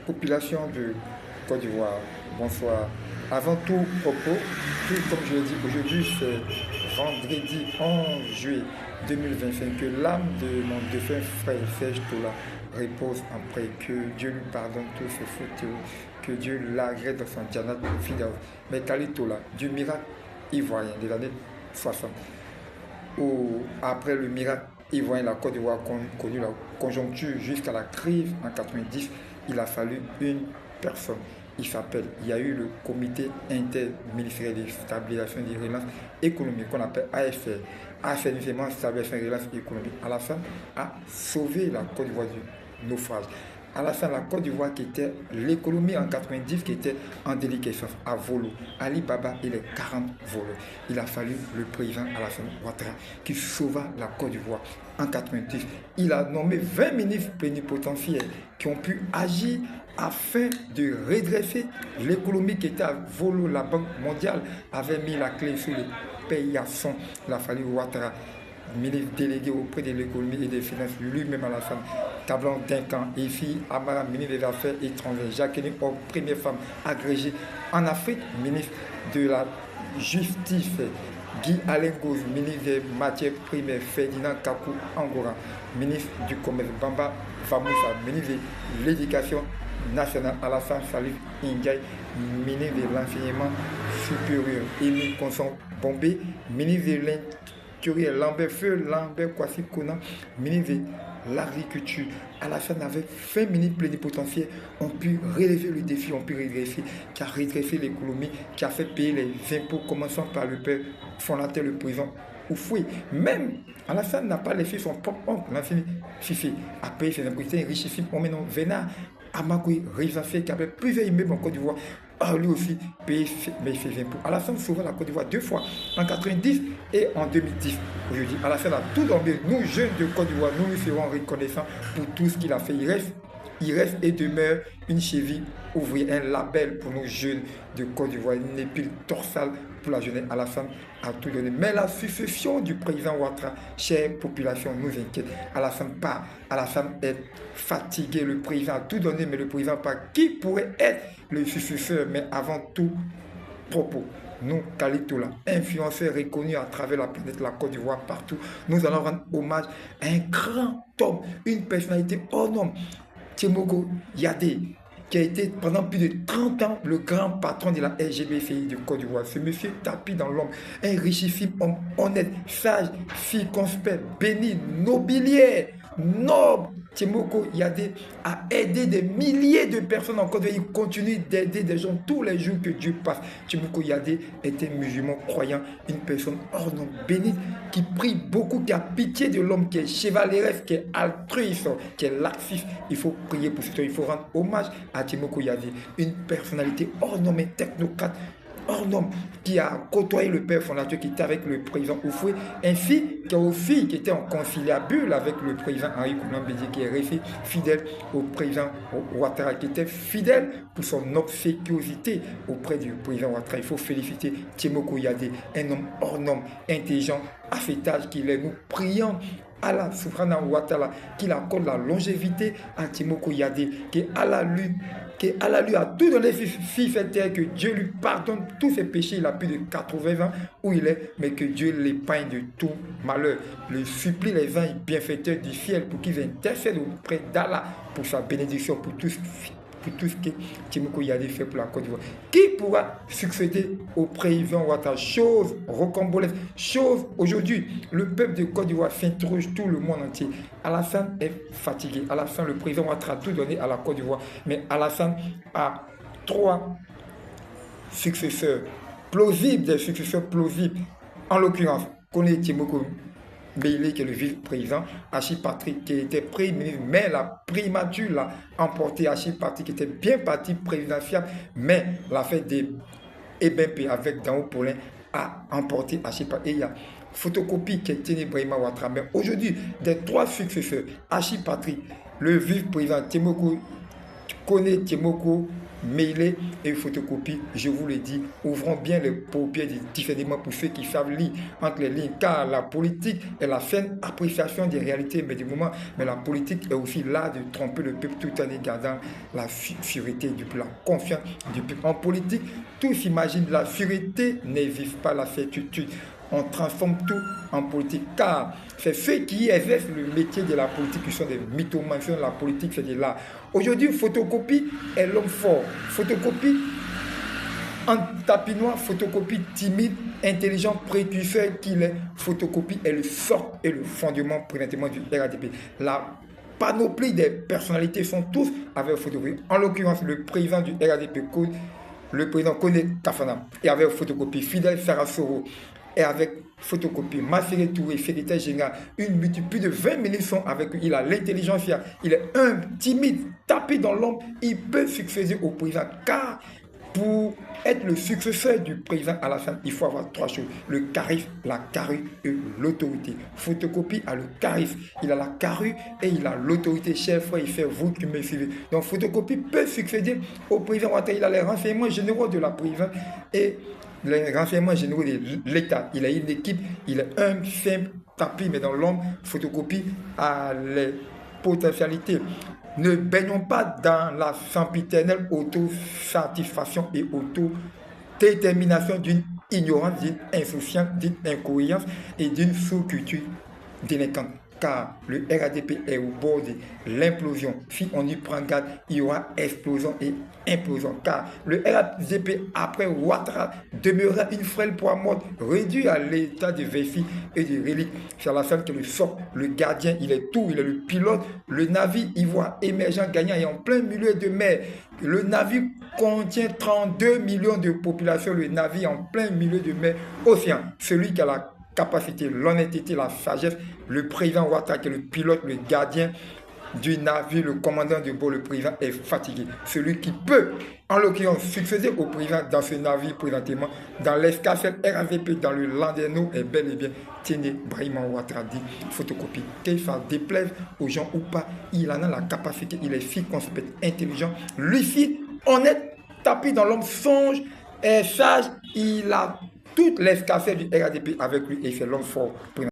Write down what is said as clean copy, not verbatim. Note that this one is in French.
Population de Côte d'Ivoire, bonsoir. Avant tout propos, tout comme je l'ai dit, aujourd'hui c'est vendredi 11 juillet 2025, que l'âme de mon défunt frère Serge Tola repose en paix, que Dieu lui pardonne tous ses fautes, que Dieu l'agrée dans son Janat fidèle. Mais Kali Tola, du miracle ivoirien de l'année 60, où après le miracle ivoirien, la Côte d'Ivoire a connu la conjoncture jusqu'à la crise en 90, il a fallu une personne. Il y a eu le comité interministériel de stabilisation et de relance économique qu'on appelle AFR. Assainissement, stabilisation et relance économique. À la fin, a sauvé la Côte d'Ivoire du naufrage. À la fin, la Côte d'Ivoire qui était l'économie en 90 qui était en déliquescence à volo. Ali Baba et les 40 voleurs. Il a fallu le président Alassane Ouattara qui sauva la Côte d'Ivoire en 90. Il a nommé 20 ministres plénipotentiaires qui ont pu agir afin de redresser l'économie qui était à volo. La Banque mondiale avait mis la clé sur les payasons. Il a fallu Ouattara, ministre délégué auprès de l'économie et des finances, lui-même à la fin, Tablon Duncan, Efi Amara, ministre des Affaires étrangères, Jacqueline Hope, première femme agrégée en Afrique, ministre de la Justice, Guy Alain Goz, ministre des Matières Primaires, Ferdinand Kakou Angora, ministre du Commerce, Bamba Famoussa, ministre de l'Éducation nationale, Alassane Salif Ndiaye, ministre de l'Enseignement supérieur, Émile Constant Bombé, ministre de l'Intérieur, Lambert Feu, Lambert Kwasi Kona, ministre de l'Agriculture. Alassane avec 20 ministres plénipotentiaires ont pu relever le défi, ont pu redresser, qui a redressé l'économie, qui a fait payer les impôts, commençant par le père fondateur, le président Oufoué. Même Alassane n'a pas laissé son propre oncle, l'ancien Fifi, à payer ses impôts. C'est un richissime homme, non, Vénard Amakoui, Rizafé, qui avait plusieurs immeubles en Côte d'Ivoire, a lui aussi payé ses impôts. Alassane sauva la Côte d'Ivoire 2 fois, en 90 et en 2010. Aujourd'hui, Alassane a tout dormi. Nous, jeunes de Côte d'Ivoire, nous lui serons reconnaissants pour tout ce qu'il a fait. Il reste et demeure une cheville ouvrière, un label pour nos jeunes de Côte d'Ivoire, une épile dorsale pour la jeunesse. Alassane a tout donné. Mais la succession du président Ouattara, chère population, nous inquiète. Alassane part. Alassane est fatigué. Le président a tout donné, mais le président part. Qui pourrait être le successeur? Mais avant tout, propos. Nous, Kali Tola, influenceurs reconnus à travers la planète, la Côte d'Ivoire, partout, nous allons rendre hommage à un grand homme, une personnalité hors norme, Tiemogo Yadé, qui a été pendant plus de 30 ans le grand patron de la SGBFI de Côte d'Ivoire. Ce monsieur tapis dans l'ombre, un richissime homme honnête, sage, circonspect, béni, nobiliaire, noble. Tiemogo Yadé a aidé des milliers de personnes en Côte d'Ivoire. Il continue d'aider des gens tous les jours que Dieu passe. Tiemogo Yadé était musulman croyant, une personne hors norme, bénite, qui prie beaucoup, qui a pitié de l'homme, qui est chevaleresque, qui est altruiste, qui est laxiste. Il faut prier pour ce. Il faut rendre hommage à Tiemogo Yadé, une personnalité hors norme, technocrate, hors norme, qui a côtoyé le père fondateur qui était avec le président Oufoué, ainsi qu'aussi qui était en conciliabule avec le président Henri Konan Bédié, qui est resté fidèle au président Ouattara, qui était fidèle pour son obséquiosité auprès du président Ouattara. Il faut féliciter Tiemogo Yadé, un homme hors norme, intelligent, à cet âge qu'il est. Nous prions Allah Subhanahu wa Ta'ala qu'il accorde la longévité à Tiemogo Yadé, que Allah lui a tout donné, fils et terre, que Dieu lui pardonne tous ses péchés. Il a plus de 80 ans où il est, mais que Dieu l'épargne de tout malheur. Le supplie les anges bienfaiteurs du ciel pour qu'ils intercèdent auprès d'Allah pour sa bénédiction, pour tout ce que Tiemogo Yadé fait pour la Côte d'Ivoire. Qui pourra succéder au président Ouattara? Chose rocambolesque, chose aujourd'hui. Le peuple de Côte d'Ivoire s'interroge, tout le monde entier. Alassane est fatigué. Alassane, le président Ouattara, a tout donné à la Côte d'Ivoire. Mais Alassane a 3 successeurs plausibles, des successeurs plausibles. En l'occurrence, connaît Tiemogo Bailey, qui est le vice-président, Achille Patrick, qui était premier ministre, mais la primature l'a emporté. Achille Patrick, qui était bien parti présidentiel, mais l'affaire des EBP avec Dao Paulin a emporté Achille Patrick. Et il y a photocopie qui est tenue Brahima Ouattara. Mais aujourd'hui, des 3 successeurs, Achille Patrick, le vice-président, Tiemogo mêlée et photocopie, je vous le dis, ouvrons bien les paupières du discernement pour ceux qui savent lire entre les lignes, car la politique est la saine appréciation des réalités, mais du moment, mais la politique est aussi là de tromper le peuple tout en y gardant la sûreté du peuple, la confiance du peuple. En politique, tous s'imaginent la sûreté ne vivent pas la certitude. On transforme tout en politique, car c'est ceux qui exercent le métier de la politique qui sont des mythomanes, la politique c'est de l'art. Aujourd'hui, photocopie est l'homme fort. Photocopie en tapinois, photocopie timide, intelligent, précurseur qu'il est. Photocopie est le socle et le fondement présentement du RADP. La panoplie des personnalités sont tous avec photocopie. En l'occurrence, le président du RADP, le président Kone Kafana, et avec photocopie Fidel Sarasoro, et avec photocopie Masséré Touré, secrétaire général, plus de 20 ministres sont avec lui. Il a l'intelligence, il est humble, timide, tapé dans l'ombre. Il peut succéder au président, car pour être le successeur du président Alassane, il faut avoir trois choses: le charisme, la carrure et l'autorité. Photocopie a le charisme, il a la carrure et il a l'autorité. Chers frères et frères, vous qui me suivez. Donc photocopie peut succéder au président Ouattara. Il a les renseignements généraux de la présidence et les renseignements généraux de l'État. Il a une équipe, il est un simple tapis, mais dans l'ombre, photocopie a les potentialités. Ne baignons pas dans la sempiternelle autosatisfaction et autodétermination d'une ignorance, d'une insouciance, d'une incohérence et d'une sous-culture délinquante. Car le RADP est au bord de l'implosion. Si on y prend garde, il y aura explosion et implosion. Car le RADP, après Ouattara, demeurera une frêle poids morte, réduit à l'état de vessie et de relique. C'est la femme qui le sort, le gardien, il est tout, il est le pilote, le navire ivoire émergent, gagnant et en plein milieu de mer. Le navire contient 32 millions de population, le navire en plein milieu de mer, océan. Celui qui a la capacité, l'honnêteté, la sagesse, le président Ouattara qui est le pilote, le gardien du navire, le commandant de bord, le président est fatigué. Celui qui peut, en l'occurrence, succéder au président dans ce navire présentement, dans l'escafette RAVP, dans le Landerneau, est bel et bien Tiéné Brahima Ouattara dit photocopie. Que ça déplaise aux gens ou pas, il en a la capacité, il est circonspect, intelligent, lucide, honnête, tapis dans l'homme, songe, est sage, il a toute l'escasseté du RADP avec lui et c'est l'homme fort.